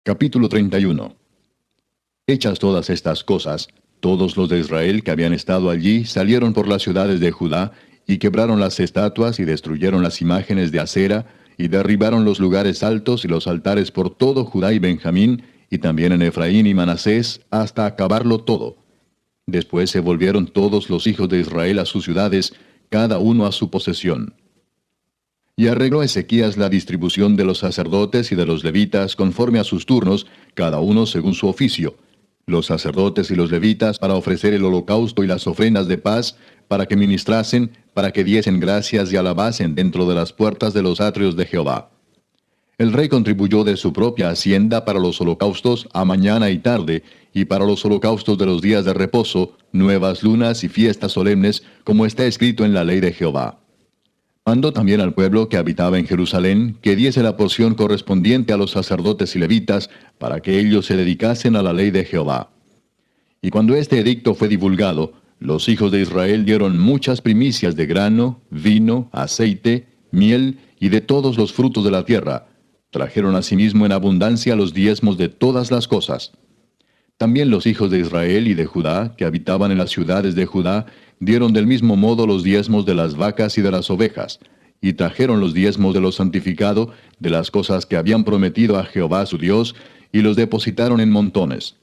Capítulo 31. Hechas todas estas cosas, todos los de Israel que habían estado allí salieron por las ciudades de Judá, y quebraron las estatuas y destruyeron las imágenes de acera, y derribaron los lugares altos y los altares por todo Judá y Benjamín, y también en Efraín y Manasés, hasta acabarlo todo. Después se volvieron todos los hijos de Israel a sus ciudades, cada uno a su posesión. Y arregló Ezequías la distribución de los sacerdotes y de los levitas conforme a sus turnos, cada uno según su oficio. Los sacerdotes y los levitas para ofrecer el holocausto y las ofrendas de paz, para que ministrasen, para que diesen gracias y alabasen dentro de las puertas de los atrios de Jehová. El rey contribuyó de su propia hacienda para los holocaustos a mañana y tarde, y para los holocaustos de los días de reposo, nuevas lunas y fiestas solemnes, como está escrito en la ley de Jehová. Mandó también al pueblo que habitaba en Jerusalén que diese la porción correspondiente a los sacerdotes y levitas, para que ellos se dedicasen a la ley de Jehová. Y cuando este edicto fue divulgado, los hijos de Israel dieron muchas primicias de grano, vino, aceite, miel y de todos los frutos de la tierra. Trajeron asimismo en abundancia los diezmos de todas las cosas. También los hijos de Israel y de Judá, que habitaban en las ciudades de Judá, dieron del mismo modo los diezmos de las vacas y de las ovejas, y trajeron los diezmos de lo santificado, de las cosas que habían prometido a Jehová su Dios, y los depositaron en montones.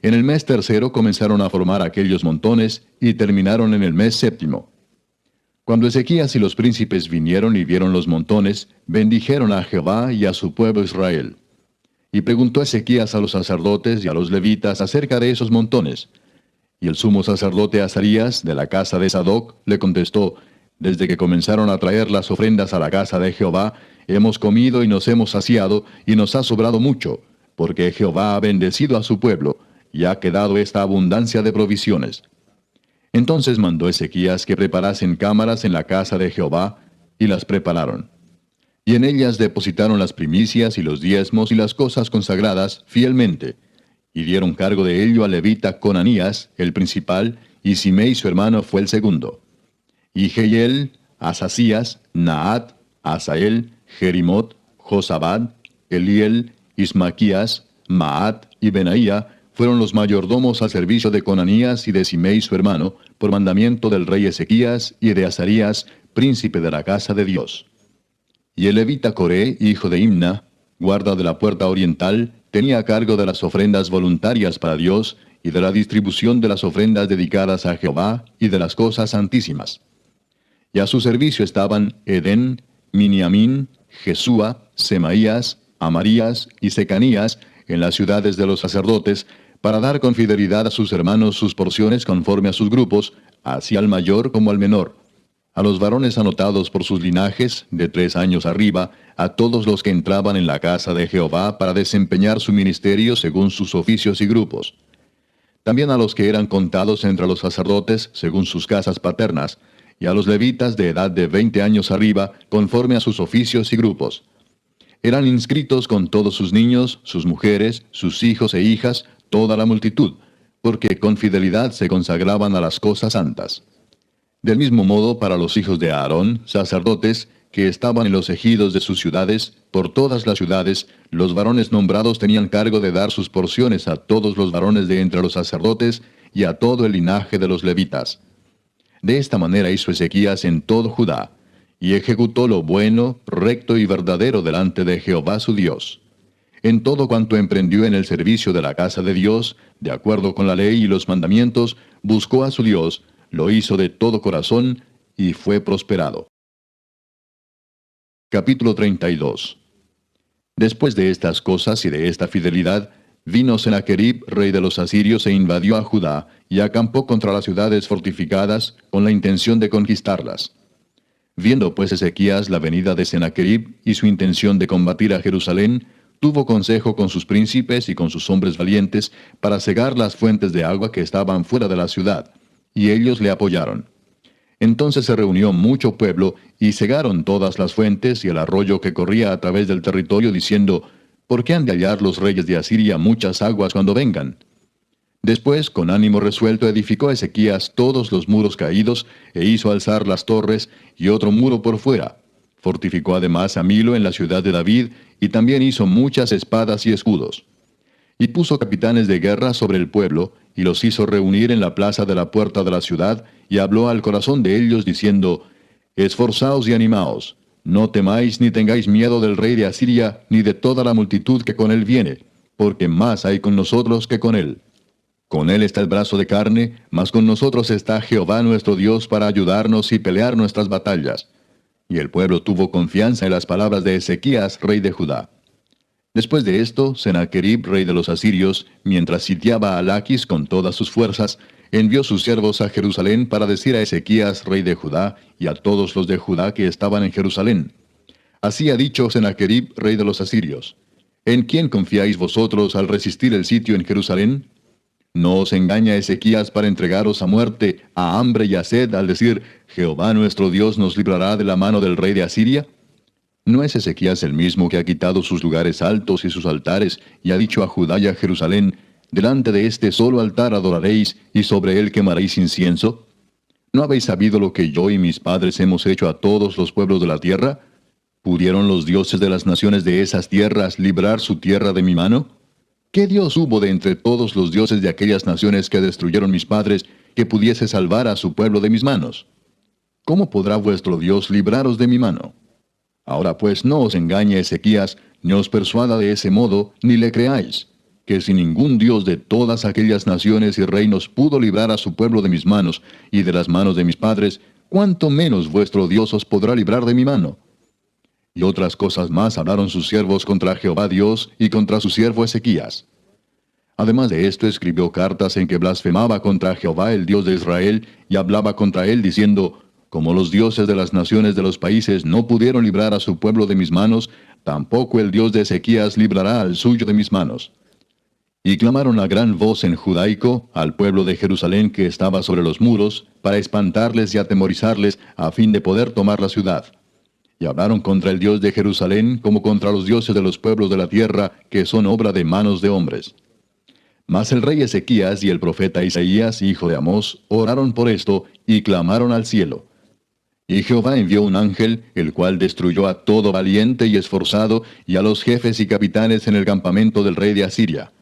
En el mes tercero comenzaron a formar aquellos montones, y terminaron en el mes séptimo. Cuando Ezequías y los príncipes vinieron y vieron los montones, bendijeron a Jehová y a su pueblo Israel. Y preguntó Ezequías a los sacerdotes y a los levitas acerca de esos montones. Y el sumo sacerdote Azarías, de la casa de Sadoc, le contestó: Desde que comenzaron a traer las ofrendas a la casa de Jehová, hemos comido y nos hemos saciado, y nos ha sobrado mucho, porque Jehová ha bendecido a su pueblo, y ha quedado esta abundancia de provisiones. Entonces mandó Ezequías que preparasen cámaras en la casa de Jehová, y las prepararon. Y en ellas depositaron las primicias y los diezmos y las cosas consagradas fielmente, y dieron cargo de ello al levita Conanías, el principal, y Simei su hermano fue el segundo. Y Jehiel, Asasías, Naat, Asael, Jerimot, Josabad, Eliel, Ismaquías, Maat y Benaía fueron los mayordomos al servicio de Conanías y de Simei su hermano, por mandamiento del rey Ezequías y de Azarías, príncipe de la casa de Dios. Y el levita Coré, hijo de Imna, guarda de la puerta oriental, tenía a cargo de las ofrendas voluntarias para Dios, y de la distribución de las ofrendas dedicadas a Jehová, y de las cosas santísimas. Y a su servicio estaban Edén, Miniamín, Jesúa, Semaías, Amarías y Secanías, en las ciudades de los sacerdotes, para dar con fidelidad a sus hermanos sus porciones conforme a sus grupos, así al mayor como al menor. A los varones anotados por sus linajes, de 3 años arriba, a todos los que entraban en la casa de Jehová para desempeñar su ministerio según sus oficios y grupos. También a los que eran contados entre los sacerdotes según sus casas paternas, y a los levitas de edad de 20 años arriba, conforme a sus oficios y grupos. Eran inscritos con todos sus niños, sus mujeres, sus hijos e hijas, toda la multitud, porque con fidelidad se consagraban a las cosas santas. Del mismo modo, para los hijos de Aarón, sacerdotes, que estaban en los ejidos de sus ciudades, por todas las ciudades, los varones nombrados tenían cargo de dar sus porciones a todos los varones de entre los sacerdotes y a todo el linaje de los levitas. De esta manera hizo Ezequías en todo Judá, y ejecutó lo bueno, recto y verdadero delante de Jehová su Dios. En todo cuanto emprendió en el servicio de la casa de Dios, de acuerdo con la ley y los mandamientos, buscó a su Dios, lo hizo de todo corazón, y fue prosperado. Capítulo 32. Después de estas cosas y de esta fidelidad, vino Sennacherib, rey de los asirios, e invadió a Judá, y acampó contra las ciudades fortificadas, con la intención de conquistarlas. Viendo pues Ezequías la venida de Sennacherib, y su intención de combatir a Jerusalén, tuvo consejo con sus príncipes y con sus hombres valientes, para cegar las fuentes de agua que estaban fuera de la ciudad, y ellos le apoyaron. Entonces se reunió mucho pueblo, y cegaron todas las fuentes y el arroyo que corría a través del territorio, diciendo: ¿Por qué han de hallar los reyes de Asiria muchas aguas cuando vengan? Después, con ánimo resuelto, edificó Ezequías todos los muros caídos, e hizo alzar las torres, y otro muro por fuera. Fortificó además a Milo en la ciudad de David, y también hizo muchas espadas y escudos. Y puso capitanes de guerra sobre el pueblo, y los hizo reunir en la plaza de la puerta de la ciudad, y habló al corazón de ellos, diciendo, Esforzaos y animaos, no temáis ni tengáis miedo del rey de Asiria, ni de toda la multitud que con él viene, porque más hay con nosotros que con él. Con él está el brazo de carne, mas con nosotros está Jehová nuestro Dios para ayudarnos y pelear nuestras batallas. Y el pueblo tuvo confianza en las palabras de Ezequías, rey de Judá. Después de esto, Sennacherib, rey de los asirios, mientras sitiaba a Laquis con todas sus fuerzas, envió sus siervos a Jerusalén para decir a Ezequías, rey de Judá, y a todos los de Judá que estaban en Jerusalén. Así ha dicho Sennacherib, rey de los asirios: ¿En quién confiáis vosotros al resistir el sitio en Jerusalén? ¿No os engaña Ezequías para entregaros a muerte, a hambre y a sed, al decir, Jehová nuestro Dios nos librará de la mano del rey de Asiria? ¿No es Ezequías el mismo que ha quitado sus lugares altos y sus altares, y ha dicho a Judá y a Jerusalén, delante de este solo altar adoraréis, y sobre él quemaréis incienso? ¿No habéis sabido lo que yo y mis padres hemos hecho a todos los pueblos de la tierra? ¿Pudieron los dioses de las naciones de esas tierras librar su tierra de mi mano? ¿Qué Dios hubo de entre todos los dioses de aquellas naciones que destruyeron mis padres, que pudiese salvar a su pueblo de mis manos? ¿Cómo podrá vuestro Dios libraros de mi mano? Ahora pues no os engañe Ezequías, ni os persuada de ese modo, ni le creáis, que si ningún Dios de todas aquellas naciones y reinos pudo librar a su pueblo de mis manos y de las manos de mis padres, cuánto menos vuestro Dios os podrá librar de mi mano. Y otras cosas más hablaron sus siervos contra Jehová Dios y contra su siervo Ezequías. Además de esto, escribió cartas en que blasfemaba contra Jehová el Dios de Israel, y hablaba contra él diciendo, como los dioses de las naciones de los países no pudieron librar a su pueblo de mis manos, tampoco el Dios de Ezequías librará al suyo de mis manos. Y clamaron a gran voz en judaico al pueblo de Jerusalén que estaba sobre los muros, para espantarles y atemorizarles, a fin de poder tomar la ciudad. Y hablaron contra el Dios de Jerusalén como contra los dioses de los pueblos de la tierra, que son obra de manos de hombres. Mas el rey Ezequías y el profeta Isaías, hijo de Amós, oraron por esto, y clamaron al cielo. Y Jehová envió un ángel, el cual destruyó a todo valiente y esforzado, y a los jefes y capitanes en el campamento del rey de Asiria.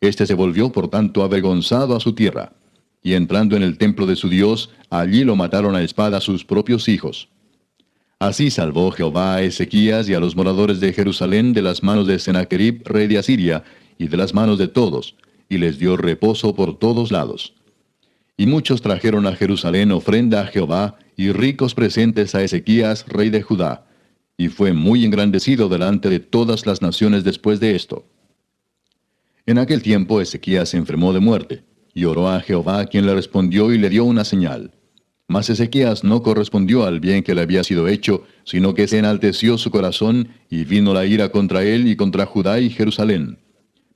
Este se volvió por tanto avergonzado a su tierra, y entrando en el templo de su Dios, allí lo mataron a espada sus propios hijos. Así salvó Jehová a Ezequías y a los moradores de Jerusalén de las manos de Sennacherib, rey de Asiria, y de las manos de todos, y les dio reposo por todos lados. Y muchos trajeron a Jerusalén ofrenda a Jehová, y ricos presentes a Ezequías, rey de Judá, y fue muy engrandecido delante de todas las naciones después de esto. En aquel tiempo Ezequías se enfermó de muerte, y oró a Jehová, quien le respondió y le dio una señal. Mas Ezequías no correspondió al bien que le había sido hecho, sino que se enalteció su corazón, y vino la ira contra él y contra Judá y Jerusalén.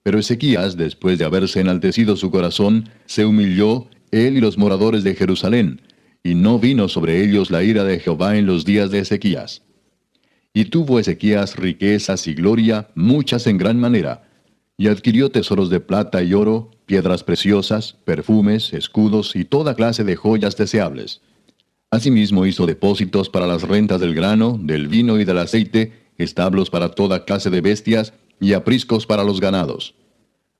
Pero Ezequías, después de haberse enaltecido su corazón, se humilló, él y los moradores de Jerusalén, y no vino sobre ellos la ira de Jehová en los días de Ezequías. Y tuvo Ezequías riquezas y gloria, muchas en gran manera, y adquirió tesoros de plata y oro, piedras preciosas, perfumes, escudos y toda clase de joyas deseables. Asimismo hizo depósitos para las rentas del grano, del vino y del aceite, establos para toda clase de bestias, y apriscos para los ganados.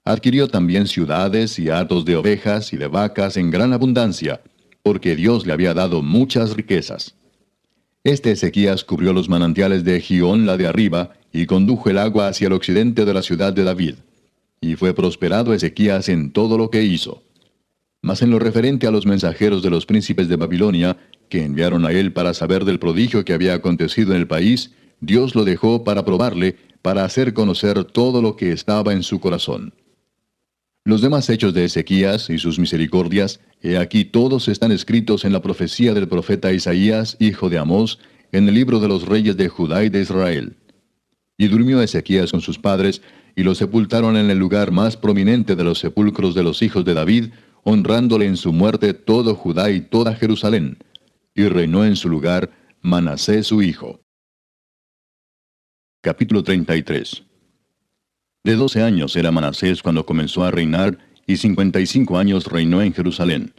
Adquirió también ciudades y hatos de ovejas y de vacas en gran abundancia, porque Dios le había dado muchas riquezas. Este Ezequías cubrió los manantiales de Gihón la de arriba, y condujo el agua hacia el occidente de la ciudad de David. Y fue prosperado Ezequías en todo lo que hizo. Mas en lo referente a los mensajeros de los príncipes de Babilonia, que enviaron a él para saber del prodigio que había acontecido en el país, Dios lo dejó para probarle, para hacer conocer todo lo que estaba en su corazón. Los demás hechos de Ezequías y sus misericordias, he aquí todos están escritos en la profecía del profeta Isaías, hijo de Amós, en el libro de los reyes de Judá y de Israel. Y durmió Ezequías con sus padres, y lo sepultaron en el lugar más prominente de los sepulcros de los hijos de David, honrándole en su muerte todo Judá y toda Jerusalén. Y reinó en su lugar Manasés su hijo. Capítulo 33. De 12 años era Manasés cuando comenzó a reinar, y 55 años reinó en Jerusalén.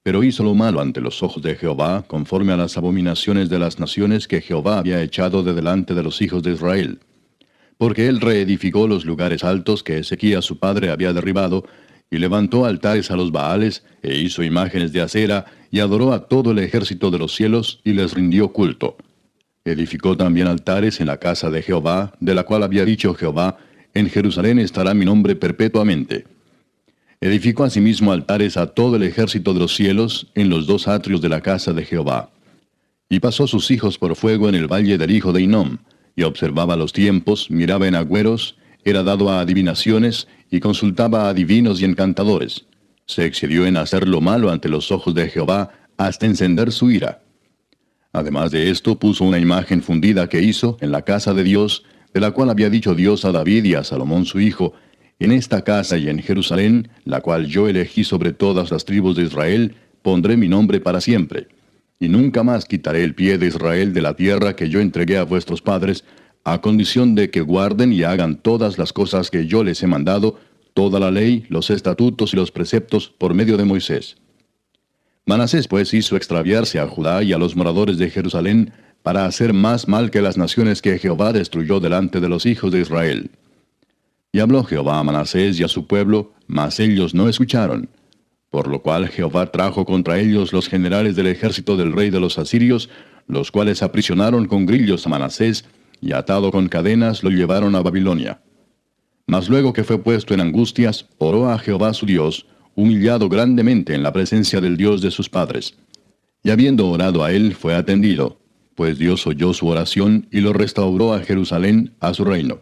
Pero hizo lo malo ante los ojos de Jehová, conforme a las abominaciones de las naciones que Jehová había echado de delante de los hijos de Israel. Porque él reedificó los lugares altos que Ezequías su padre había derribado, y levantó altares a los Baales, e hizo imágenes de acera, y adoró a todo el ejército de los cielos, y les rindió culto. Edificó también altares en la casa de Jehová, de la cual había dicho Jehová, en Jerusalén estará mi nombre perpetuamente. Edificó asimismo altares a todo el ejército de los cielos, en los dos atrios de la casa de Jehová. Y pasó sus hijos por fuego en el valle del hijo de Hinnom, y observaba los tiempos, miraba en agüeros, era dado a adivinaciones, y consultaba a adivinos y encantadores. Se excedió en hacer lo malo ante los ojos de Jehová, hasta encender su ira. Además de esto, puso una imagen fundida que hizo en la casa de Dios, de la cual había dicho Dios a David y a Salomón su hijo, en esta casa y en Jerusalén, la cual yo elegí sobre todas las tribus de Israel, pondré mi nombre para siempre. Y nunca más quitaré el pie de Israel de la tierra que yo entregué a vuestros padres, a condición de que guarden y hagan todas las cosas que yo les he mandado, toda la ley, los estatutos y los preceptos por medio de Moisés. Manasés pues hizo extraviarse a Judá y a los moradores de Jerusalén, para hacer más mal que las naciones que Jehová destruyó delante de los hijos de Israel. Y habló Jehová a Manasés y a su pueblo, mas ellos no escucharon. Por lo cual Jehová trajo contra ellos los generales del ejército del rey de los asirios, los cuales aprisionaron con grillos a Manasés, y atado con cadenas lo llevaron a Babilonia. Mas luego que fue puesto en angustias, oró a Jehová su Dios, humillado grandemente en la presencia del Dios de sus padres. Y habiendo orado a él, fue atendido, pues Dios oyó su oración y lo restauró a Jerusalén, a su reino.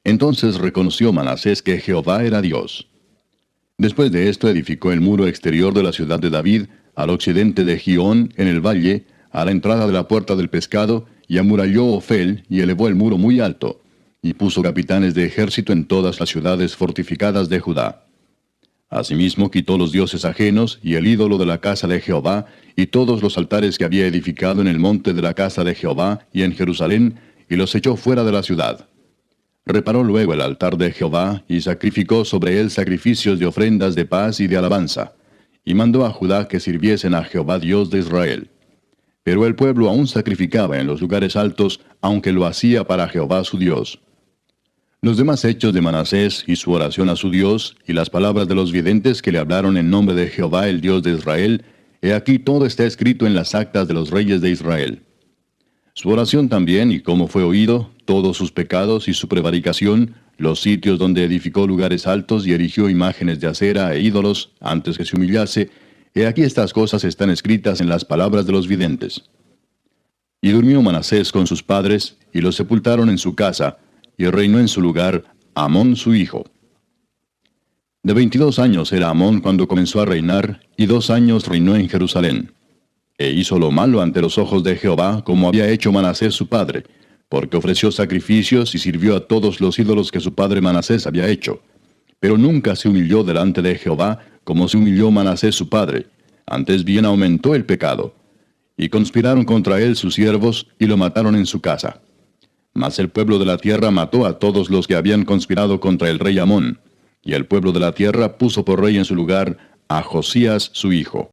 Entonces reconoció Manasés que Jehová era Dios. Después de esto edificó el muro exterior de la ciudad de David, al occidente de Gihón, en el valle, a la entrada de la puerta del pescado, y amuralló Ofel, y elevó el muro muy alto, y puso capitanes de ejército en todas las ciudades fortificadas de Judá. Asimismo quitó los dioses ajenos, y el ídolo de la casa de Jehová, y todos los altares que había edificado en el monte de la casa de Jehová, y en Jerusalén, y los echó fuera de la ciudad. Reparó luego el altar de Jehová, y sacrificó sobre él sacrificios de ofrendas de paz y de alabanza, y mandó a Judá que sirviesen a Jehová Dios de Israel. Pero el pueblo aún sacrificaba en los lugares altos, aunque lo hacía para Jehová su Dios. Los demás hechos de Manasés y su oración a su Dios, y las palabras de los videntes que le hablaron en nombre de Jehová el Dios de Israel, he aquí todo está escrito en las actas de los reyes de Israel. Su oración también, y cómo fue oído, todos sus pecados y su prevaricación, los sitios donde edificó lugares altos y erigió imágenes de acera e ídolos, antes que se humillase, he aquí estas cosas están escritas en las palabras de los videntes. Y durmió Manasés con sus padres, y los sepultaron en su casa, y reinó en su lugar Amón su hijo. De 22 años era Amón cuando comenzó a reinar, y 2 años reinó en Jerusalén. E hizo lo malo ante los ojos de Jehová, como había hecho Manasés su padre, porque ofreció sacrificios y sirvió a todos los ídolos que su padre Manasés había hecho. Pero nunca se humilló delante de Jehová, como se humilló Manasés su padre, antes bien aumentó el pecado. Y conspiraron contra él sus siervos, y lo mataron en su casa. Mas el pueblo de la tierra mató a todos los que habían conspirado contra el rey Amón, y el pueblo de la tierra puso por rey en su lugar a Josías su hijo.